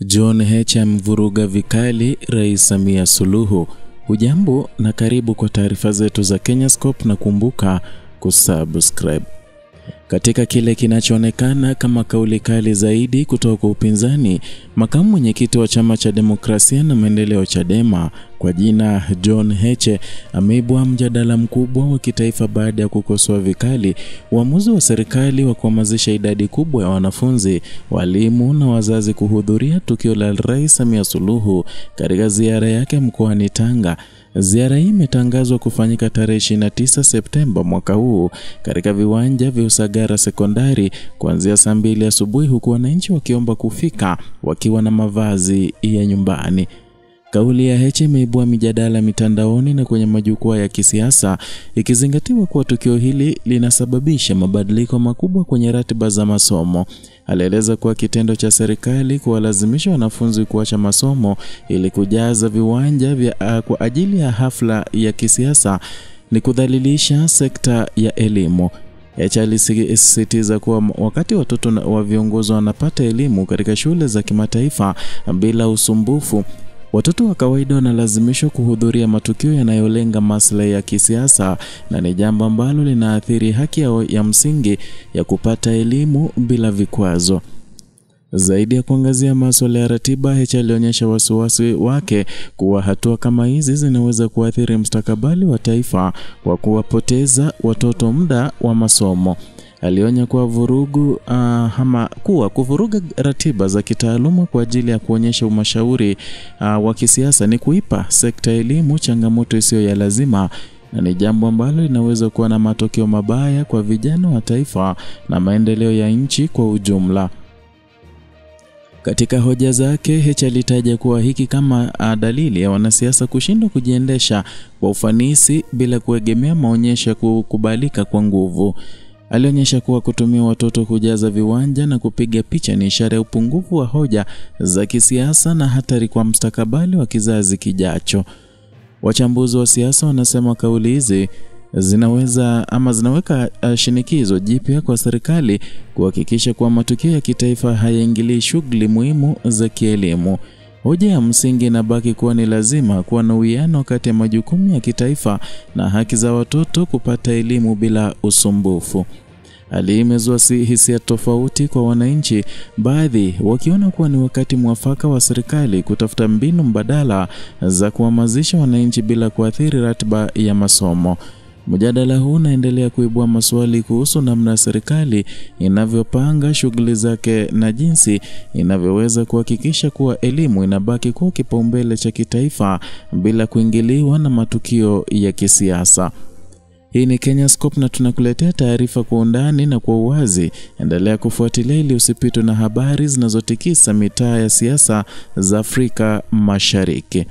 John Heche amvuruga vikali Rais Samia Suluhu. Hujambo na karibu kwa taarifa zetu za Kenyascope, na kumbuka kusubscribe. Katika kile kinachoonekana kama kauli kali zaidi kutoka kwa upinzani, makamu mwenyekiti wa chama cha demokrasia na maendeleo Chadema kwa jina John Heche ameibua mjadala mkubwa wa kitaifa baada ya kukosoa vikali uamuzi wa serikali wa kuhamasisha idadi kubwa ya wanafunzi, walimu na wazazi kuhudhuria tukio la Rais Samia Suluhu katika ziara yake mkoani Tanga. Ziara hii imetangazwa kufanyika tarehe 29 Septemba mwaka huu katika viwanja vya Usagara Sekondari kuanzia saa 2 asubuhi, huku wananchi wakiomba kufika wakiwa na mavazi ya nyumbani. Kauli ya Heche imeibua mijadala mitandaoni na kwenye majukwaa ya kisiasa, ikizingatiwa kuwa tukio hili linasababisha mabadiliko makubwa kwenye ratiba za masomo. Alieleza kuwa kitendo cha serikali kuwalazimisha wanafunzi kuacha masomo ili kujaza viwanja vya kwa ajili ya hafla ya kisiasa ni kudhalilisha sekta ya elimu. Heche alisisitiza kuwa wakati watoto wa viongozi wanapata elimu katika shule za kimataifa bila usumbufu, watoto wa kawaida wanalazimishwa kuhudhuria matukio yanayolenga maslahi ya kisiasa, na ni jambo ambalo linaathiri haki ya msingi ya kupata elimu bila vikwazo. Zaidi ya kuangazia masuala ya ratiba, Heche alionyesha wasiwasi wake kuwa hatua kama hizi zinaweza kuathiri mustakabali wa taifa kwa kuwapoteza watoto muda wa masomo. Alionya kuwa kuvuruga ratiba za kitaaluma kwa ajili ya kuonyesha umashauri wa kisiasa ni kuipa sekta elimu changamoto isiyo ya lazima, na ni jambo ambalo linaweza kuwa na matokeo mabaya kwa vijana wa taifa na maendeleo ya nchi kwa ujumla. Katika hoja zake, Heche alitaja kuwa hiki kama dalili ya wanasiasa kushindwa kujiendesha kwa ufanisi bila kuegemea maonyesho ya kukubalika kwa nguvu. Alionyesha kuwa kutumia watoto kujaza viwanja na kupiga picha ni ishara ya upungufu wa hoja za kisiasa na hatari kwa mustakabali wa kizazi kijacho. Wachambuzi wa siasa wanasema kauli hizi zinaweka shinikizo jipya kwa serikali kuhakikisha kuwa matukio ya kitaifa hayaingilii shughuli muhimu za kielimu. Hoja ya msingi inabaki kuwa ni lazima kuwa na uwiano kati ya majukumu ya kitaifa na haki za watoto kupata elimu bila usumbufu. Hali imezua hisia tofauti kwa wananchi, baadhi wakiona kuwa ni wakati mwafaka wa serikali kutafuta mbinu mbadala za kuhamasisha wananchi bila kuathiri ratiba ya masomo. Mjadala huu unaendelea kuibua maswali kuhusu namna serikali inavyopanga shughuli zake na jinsi inavyoweza kuhakikisha kuwa elimu inabaki kuwa kipaumbele cha kitaifa bila kuingiliwa na matukio ya kisiasa. Hii ni Kenyascope na tunakuletea taarifa kwa undani na kwa uwazi. Endelea kufuatilia ili usipitwe na habari zinazotikisa mitaa ya siasa za Afrika Mashariki.